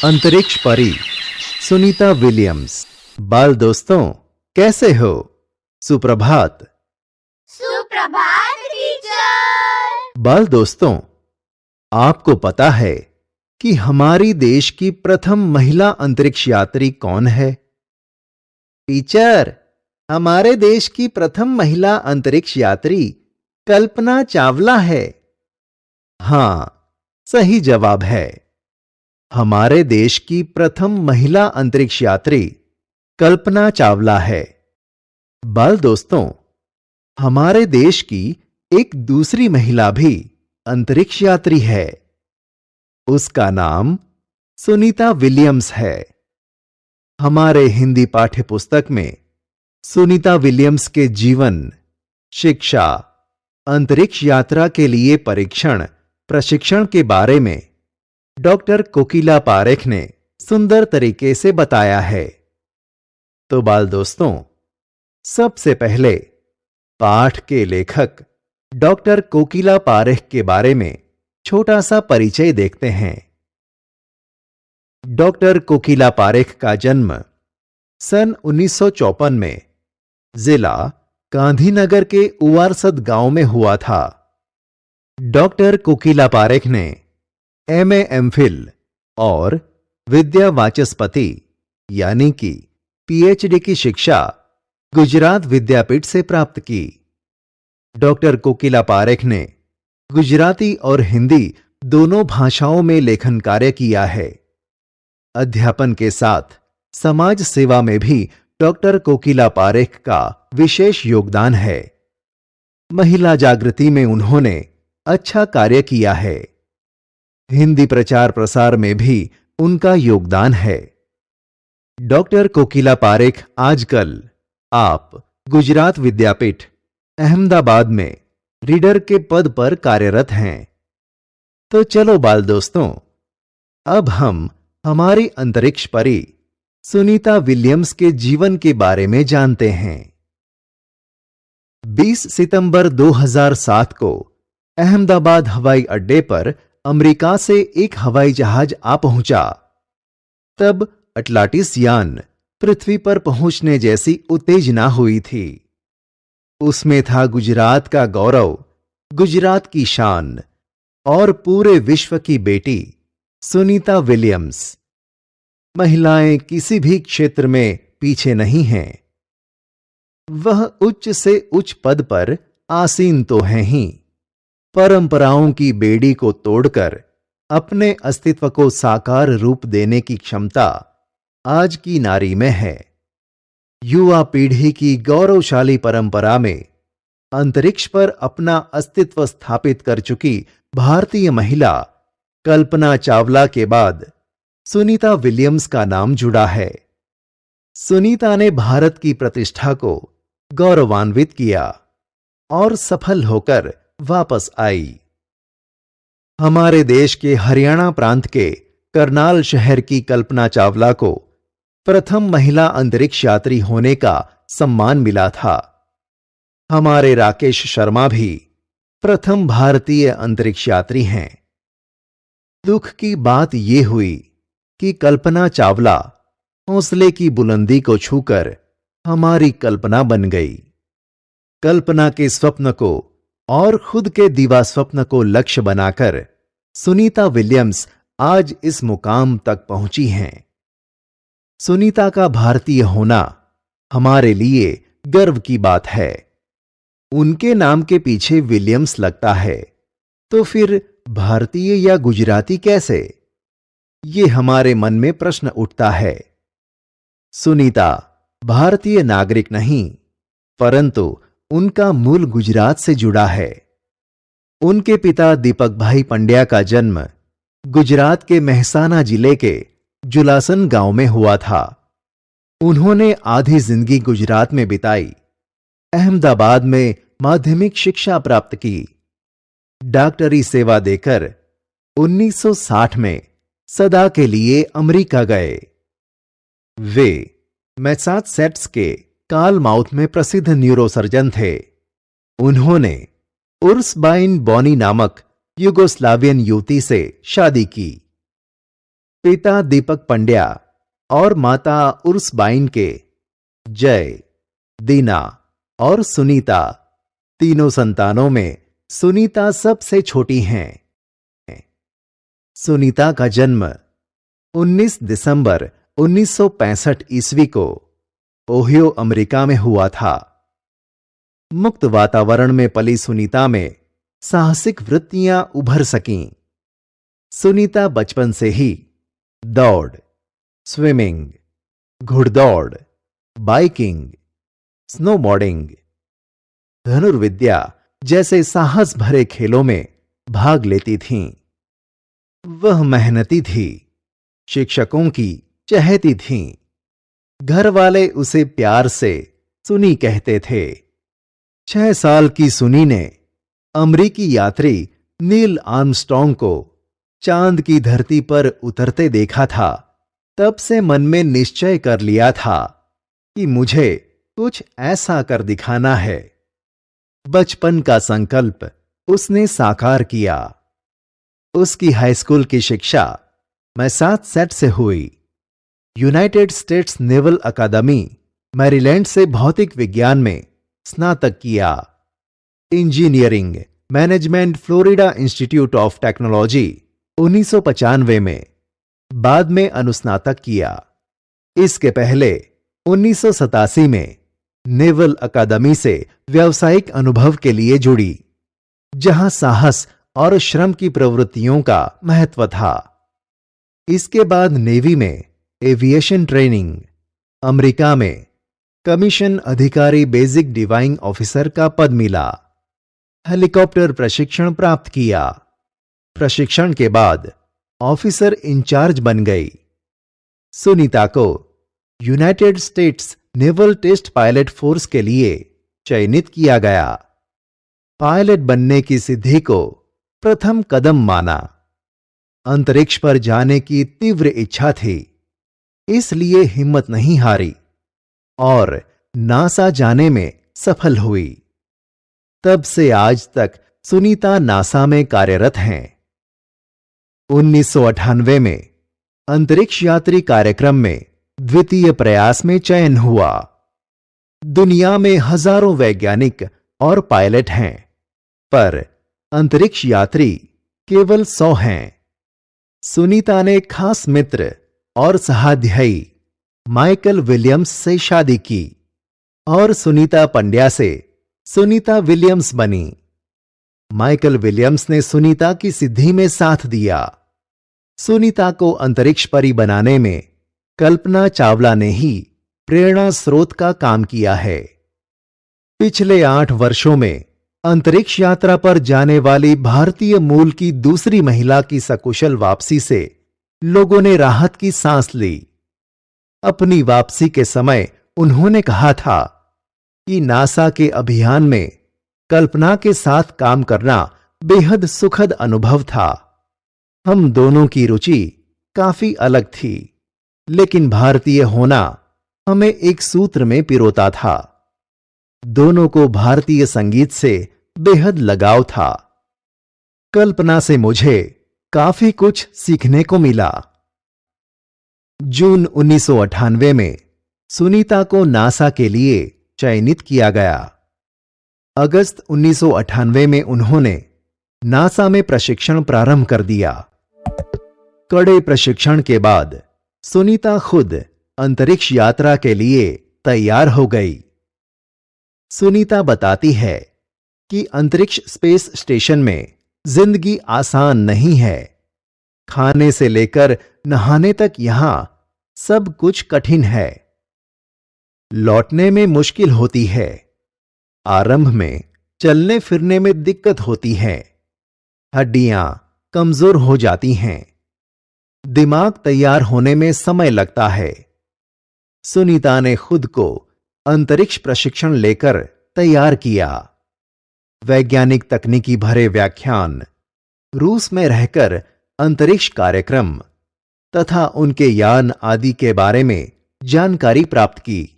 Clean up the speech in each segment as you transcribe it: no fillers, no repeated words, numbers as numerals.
अंतरिक्ष परी सुनीता विलियम्स। बाल दोस्तों, कैसे हो? सुप्रभात। सुप्रभात टीचर। बाल दोस्तों, आपको पता है कि हमारी देश की प्रथम महिला अंतरिक्ष यात्री कौन है? टीचर, हमारे देश की प्रथम महिला अंतरिक्ष यात्री कल्पना चावला है। हां, सही जवाब है। हमारे देश की प्रथम महिला अंतरिक्ष यात्री कल्पना चावला है। बाल दोस्तों, हमारे देश की एक दूसरी महिला भी अंतरिक्ष यात्री है। उसका नाम सुनीता विलियम्स है। हमारे हिंदी पाठ्य पुस्तक में सुनीता विलियम्स के जीवन, शिक्षा, अंतरिक्ष यात्रा के लिए परीक्षण, प्रशिक्षण के बारे में डॉक्टर कोकिला पारेख ने सुंदर तरीके से बताया है। तो बाल दोस्तों, सबसे पहले पाठ के लेखक डॉक्टर कोकिला पारेख के बारे में छोटा सा परिचय देखते हैं। डॉक्टर कोकिला पारेख का जन्म सन 1954 में जिला गांधीनगर के उवारसद गांव में हुआ था। डॉक्टर कोकिला पारेख ने एमए एमफिल और विद्या वाचस्पति यानी कि पीएचडी की शिक्षा गुजरात विद्यापीठ से प्राप्त की। डॉक्टर कोकिला पारेख ने गुजराती और हिंदी दोनों भाषाओं में लेखन कार्य किया है। अध्यापन के साथ समाज सेवा में भी डॉक्टर कोकिला पारेख का विशेष योगदान है। महिला जागृति में उन्होंने अच्छा कार्य किया है। हिंदी प्रचार प्रसार में भी उनका योगदान है। डॉक्टर कोकिला पारेख आजकल आप गुजरात विद्यापीठ अहमदाबाद में रीडर के पद पर कार्यरत हैं। तो चलो बाल दोस्तों, अब हम हमारी अंतरिक्ष परी सुनीता विलियम्स के जीवन के बारे में जानते हैं। 20 सितंबर 2007 को अहमदाबाद हवाई अड्डे पर अमेरिका से एक हवाई जहाज आ पहुंचा। तब अटलांटिस यान पृथ्वी पर पहुंचने जैसी उत्तेजना हुई थी। उसमें था गुजरात का गौरव, गुजरात की शान और पूरे विश्व की बेटी सुनीता विलियम्स। महिलाएं किसी भी क्षेत्र में पीछे नहीं हैं। वह उच्च से उच्च पद पर आसीन तो हैं ही, परंपराओं की बेड़ी को तोड़कर अपने अस्तित्व को साकार रूप देने की क्षमता आज की नारी में है। युवा पीढ़ी की गौरवशाली परंपरा में अंतरिक्ष पर अपना अस्तित्व स्थापित कर चुकी भारतीय महिला कल्पना चावला के बाद सुनीता विलियम्स का नाम जुड़ा है। सुनीता ने भारत की प्रतिष्ठा को गौरवान्वित किया और सफल होकर वापस आई। हमारे देश के हरियाणा प्रांत के करनाल शहर की कल्पना चावला को प्रथम महिला अंतरिक्ष यात्री होने का सम्मान मिला था। हमारे राकेश शर्मा भी प्रथम भारतीय अंतरिक्ष यात्री हैं। दुख की बात यह हुई कि कल्पना चावला हौसले की बुलंदी को छूकर हमारी कल्पना बन गई। कल्पना के स्वप्न को और खुद के दीवा स्वप्न को लक्ष्य बनाकर सुनीता विलियम्स आज इस मुकाम तक पहुंची हैं। सुनीता का भारतीय होना हमारे लिए गर्व की बात है। उनके नाम के पीछे विलियम्स लगता है, तो फिर भारतीय या गुजराती कैसे? ये हमारे मन में प्रश्न उठता है। सुनीता भारतीय नागरिक नहीं, परंतु उनका मूल गुजरात से जुड़ा है। उनके पिता दीपक भाई पंड्या का जन्म गुजरात के मेहसाना जिले के जुलासन गांव में हुआ था। उन्होंने आधी जिंदगी गुजरात में बिताई। अहमदाबाद में माध्यमिक शिक्षा प्राप्त की। डॉक्टरी सेवा देकर 1960 में सदा के लिए अमेरिका गए। वे मैसाचुसेट्स के कार्लमाउथ में प्रसिद्ध न्यूरोसर्जन थे। उन्होंने उर्सबाइन बॉनी नामक युगोस्लावियन युवती से शादी की। पिता दीपक पंड्या और माता उर्सबाइन के जय, दीना और सुनीता, तीनों संतानों में सुनीता सबसे छोटी हैं। सुनीता का जन्म 19 दिसंबर 1965 ईस्वी को ओहियो, अमेरिका में हुआ था। मुक्त वातावरण में पली सुनीता में साहसिक वृत्तियां उभर सकीं। सुनीता बचपन से ही दौड़, स्विमिंग, घुड़दौड़, बाइकिंग, स्नोबोर्डिंग, धनुर्विद्या जैसे साहस भरे खेलों में भाग लेती थीं। वह मेहनती थी, शिक्षकों की चहेती थीं। घर वाले उसे प्यार से सुनी कहते थे। 6 साल की सुनी ने अमरीकी यात्री नील आर्मस्ट्रॉन्ग को चांद की धरती पर उतरते देखा था। तब से मन में निश्चय कर लिया था कि मुझे कुछ ऐसा कर दिखाना है। बचपन का संकल्प उसने साकार किया। उसकी हाई स्कूल की शिक्षा मैसाचुसेट्स से हुई। यूनाइटेड स्टेट्स नेवल अकादमी मैरीलैंड से भौतिक विज्ञान में स्नातक किया। Engineering management Florida institute of technology 1995 में, बाद में अनुस्नातक किया। इसके पहले 1987 में नेवल अकादमी से व्यावसायिक अनुभव के लिए जुड़ी, जहां साहस और श्रम की प्रवृत्तियों का महत्व था। इसके बाद नेवी में एविएशन ट्रेनिंग, अमेरिका में कमीशन अधिकारी बेसिक डिवाइंग ऑफिसर का पद मिला। हेलीकॉप्टर प्रशिक्षण प्राप्त किया। प्रशिक्षण के बाद ऑफिसर इंचार्ज बन गई। सुनीता को United States naval test pilot force के लिए चयनित किया गया। पायलट बनने की सिद्धि को प्रथम कदम माना। अंतरिक्ष पर जाने की तीव्र इच्छा थी, इसलिए हिम्मत नहीं हारी और नासा जाने में सफल हुई। तब से आज तक सुनीता नासा में कार्यरत हैं। 1998 में अंतरिक्ष यात्री कार्यक्रम में द्वितीय प्रयास में चयन हुआ। दुनिया में हजारों वैज्ञानिक और पायलट हैं, पर अंतरिक्ष यात्री केवल 100 हैं। सुनीता ने खास मित्र और सहाध्यायी माइकल विलियम्स से शादी की और सुनीता पंड्या से सुनीता विलियम्स बनी। माइकल विलियम्स ने सुनीता की सिद्धि में साथ दिया। सुनीता को अंतरिक्ष परी बनाने में कल्पना चावला ने ही प्रेरणा स्रोत का काम किया है। पिछले 8 वर्षों में अंतरिक्ष यात्रा पर जाने वाली भारतीय मूल की दूसरी महिला की सकुशल वापसी से लोगों ने राहत की सांस ली। अपनी वापसी के समय उन्होंने कहा था कि नासा के अभियान में कल्पना के साथ काम करना बेहद सुखद अनुभव था। हम दोनों की रुचि काफी अलग थी, लेकिन भारतीय होना हमें एक सूत्र में पिरोता था। दोनों को भारतीय संगीत से बेहद लगाव था। कल्पना से मुझे काफी कुछ सीखने को मिला। जून 1998 में सुनीता को नासा के लिए चयनित किया गया। अगस्त 1998 में उन्होंने नासा में प्रशिक्षण प्रारंभ कर दिया। कड़े प्रशिक्षण के बाद सुनीता खुद अंतरिक्ष यात्रा के लिए तैयार हो गई। सुनीता बताती है कि अंतरिक्ष स्पेस स्टेशन में जिंदगी आसान नहीं है। खाने से लेकर नहाने तक यहां सब कुछ कठिन है। लौटने में मुश्किल होती है। आरंभ में चलने फिरने में दिक्कत होती है। हड्डियां कमजोर हो जाती हैं। दिमाग तैयार होने में समय लगता है। सुनीता ने खुद को अंतरिक्ष प्रशिक्षण लेकर तैयार किया। वैज्ञानिक तकनीकी भरे व्याख्यान, रूस में रहकर अंतरिक्ष कार्यक्रम तथा उनके यान आदि के बारे में जानकारी प्राप्त की।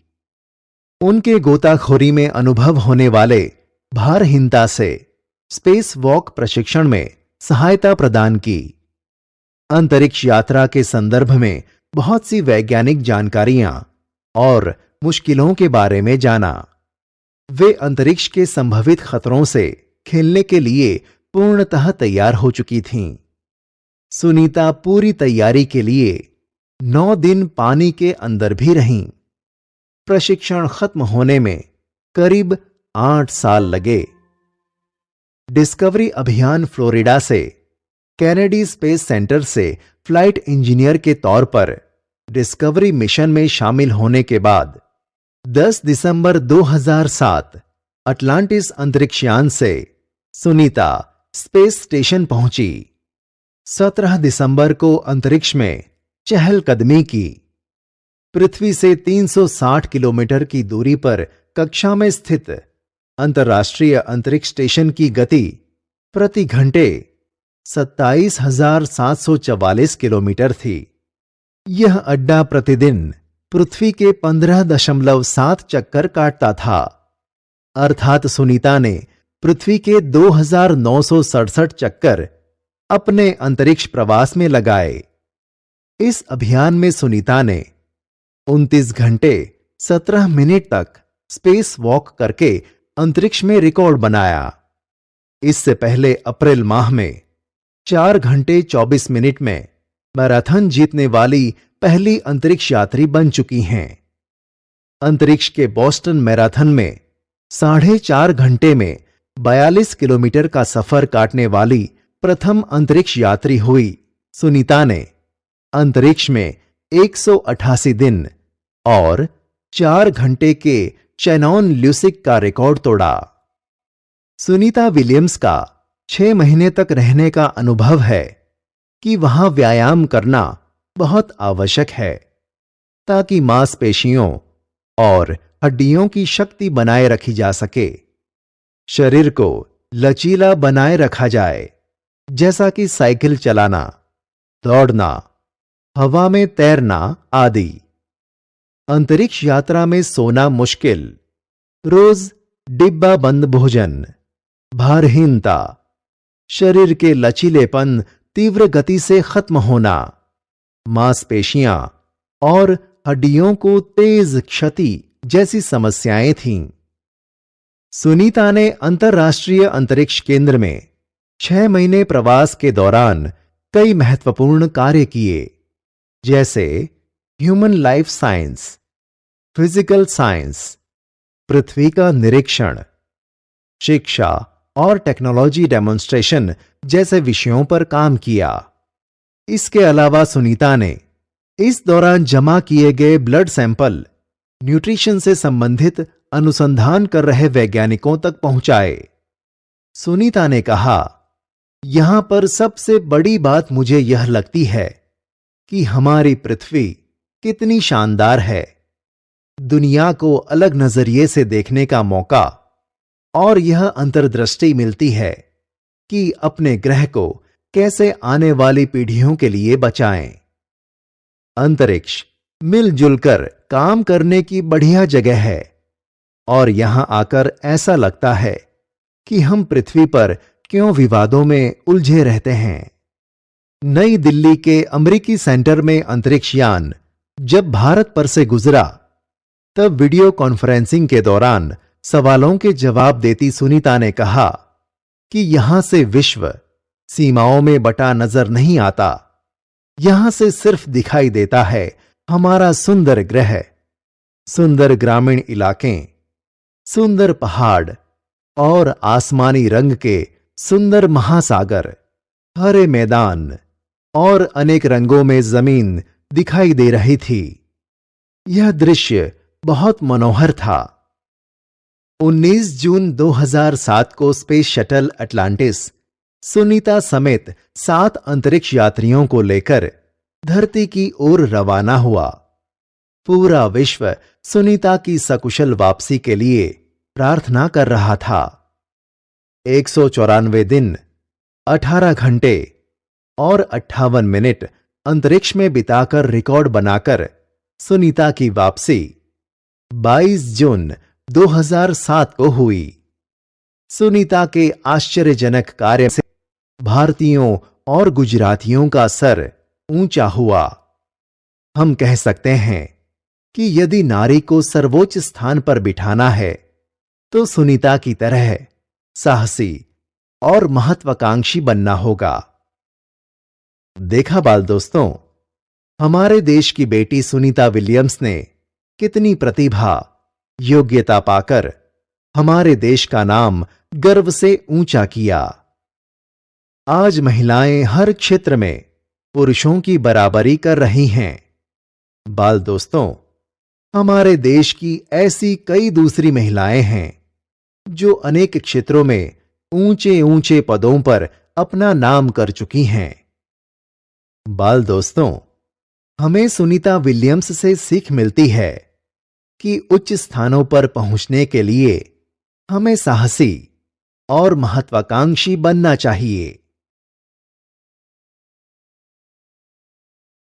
उनके गोताखोरी में अनुभव होने वाले भारहीनता से स्पेस वॉक प्रशिक्षण में सहायता प्रदान की। अंतरिक्ष यात्रा के संदर्भ में बहुत सी वैज्ञानिक जानकारियां और मुश्किलों के बारे में जाना। वे अंतरिक्ष के संभवित खतरों से खेलने के लिए पूर्णतः तैयार हो चुकी थीं। सुनीता पूरी तैयारी के लिए 9 दिन पानी के अंदर भी रहीं। प्रशिक्षण खत्म होने में करीब 8 साल लगे। डिस्कवरी अभियान फ्लोरिडा से कैनेडी स्पेस सेंटर से फ्लाइट इंजीनियर के तौर पर डिस्कवरी मिशन में शामिल होने के बाद 10 दिसंबर 2007 अटलांटिस अंतरिक्षयान से सुनीता स्पेस स्टेशन पहुंची। 17 दिसंबर को अंतरिक्ष में चहलकदमी की। पृथ्वी से 360 किलोमीटर की दूरी पर कक्षा में स्थित अंतर्राष्ट्रीय अंतरिक्ष स्टेशन की गति प्रति घंटे 27,744 किलोमीटर थी। यह अड्डा प्रतिदिन पृथ्वी के 15.7 चक्कर काटता था। अर्थात सुनीता ने पृथ्वी के 2,967 चक्कर अपने अंतरिक्ष प्रवास में लगाए। इस अभियान में सुनीता ने 29 घंटे 17 मिनट तक स्पेस वॉक करके अंतरिक्ष में रिकॉर्ड बनाया। इससे पहले अप्रैल माह में 4 घंटे 24 मिनट में मैराथन जीतने वाली पहली अंतरिक्ष यात्री बन चुकी हैं। अंतरिक्ष के बोस्टन मैराथन में 4.5 घंटे में 42 किलोमीटर का सफर काटने वाली प्रथम अंतरिक्ष यात्री हुई। सुनीता ने अंतरिक्ष में 188 दिन और 4 घंटे के चैनॉन ल्यूसिक का रिकॉर्ड तोड़ा। सुनीता विलियम्स का 6 महीने तक रहने का अनुभव है कि वहां व्यायाम करना बहुत आवश्यक है ताकि मांसपेशियों और हड्डियों की शक्ति बनाए रखी जा सके। शरीर को लचीला बनाए रखा जाए, जैसा कि साइकिल चलाना, दौड़ना, हवा में तैरना आदि। अंतरिक्ष यात्रा में सोना मुश्किल, रोज डिब्बा बंद भोजन, भारहीनता, शरीर के लचीलेपन तीव्र गति से खत्म होना, मांसपेशियां और हड्डियों को तेज क्षति जैसी समस्याएं थीं। सुनीता ने अंतर्राष्ट्रीय अंतरिक्ष केंद्र में 6 महीने प्रवास के दौरान कई महत्वपूर्ण कार्य किए, जैसे human life science, physical science, पृथ्वी का निरीक्षण, शिक्षा और टेक्नोलॉजी डेमोन्स्ट्रेशन जैसे विषयों पर काम किया। इसके अलावा सुनीता ने इस दौरान जमा किए गए ब्लड सैंपल न्यूट्रिशन से संबंधित अनुसंधान कर रहे वैज्ञानिकों तक पहुंचाए। सुनीता ने कहा, यहां पर सबसे बड़ी बात मुझे यह लगती है कि हमारी पृथ्वी कितनी शानदार है। दुनिया को अलग नजरिए से देखने का मौका और यह अंतर्दृष्टि मिलती है कि अपने ग्रह को कैसे आने वाली पीढ़ियों के लिए बचाएं। अंतरिक्ष मिलजुल कर काम करने की बढ़िया जगह है और यहां आकर ऐसा लगता है कि हम पृथ्वी पर क्यों विवादों में उलझे रहते हैं। नई दिल्ली के अमेरिकी सेंटर में अंतरिक्ष यान जब भारत पर से गुजरा, तब वीडियो कॉन्फ्रेंसिंग के दौरान सवालों के जवाब देती सुनीता ने कहा कि यहां से विश्व सीमाओं में बटा नजर नहीं आता। यहां से सिर्फ दिखाई देता है हमारा सुंदर ग्रह, सुंदर ग्रामीण इलाके, सुंदर पहाड़ और आसमानी रंग के सुंदर महासागर, हरे मैदान और अनेक रंगों में जमीन दिखाई दे रही थी। यह दृश्य बहुत मनोहर था। 19 जून 2007 को स्पेस शटल अटलांटिस सुनीता समेत 7 अंतरिक्ष यात्रियों को लेकर धरती की ओर रवाना हुआ। पूरा विश्व सुनीता की सकुशल वापसी के लिए प्रार्थना कर रहा था। 194 दिन, 18 घंटे और 58 मिनट अंतरिक्ष में बिताकर रिकॉर्ड बनाकर सुनीता की वापसी 22 जून 2007 को हुई। सुनीता के आश्चर्यजनक कार्य से भारतीयों और गुजरातियों का सर ऊंचा हुआ। हम कह सकते हैं कि यदि नारी को सर्वोच्च स्थान पर बिठाना है तो सुनीता की तरह साहसी और महत्वाकांक्षी बनना होगा। देखा बाल दोस्तों, हमारे देश की बेटी सुनीता विलियम्स ने कितनी प्रतिभा, योग्यता पाकर हमारे देश का नाम गर्व से ऊंचा किया। आज महिलाएं हर क्षेत्र में पुरुषों की बराबरी कर रही हैं। बाल दोस्तों, हमारे देश की ऐसी कई दूसरी महिलाएं हैं जो अनेक क्षेत्रों में ऊंचे ऊंचे पदों पर अपना नाम कर चुकी हैं। बाल दोस्तों, हमें सुनीता विलियम्स से सीख मिलती है कि उच्च स्थानों पर पहुंचने के लिए हमें साहसी और महत्वाकांक्षी बनना चाहिए।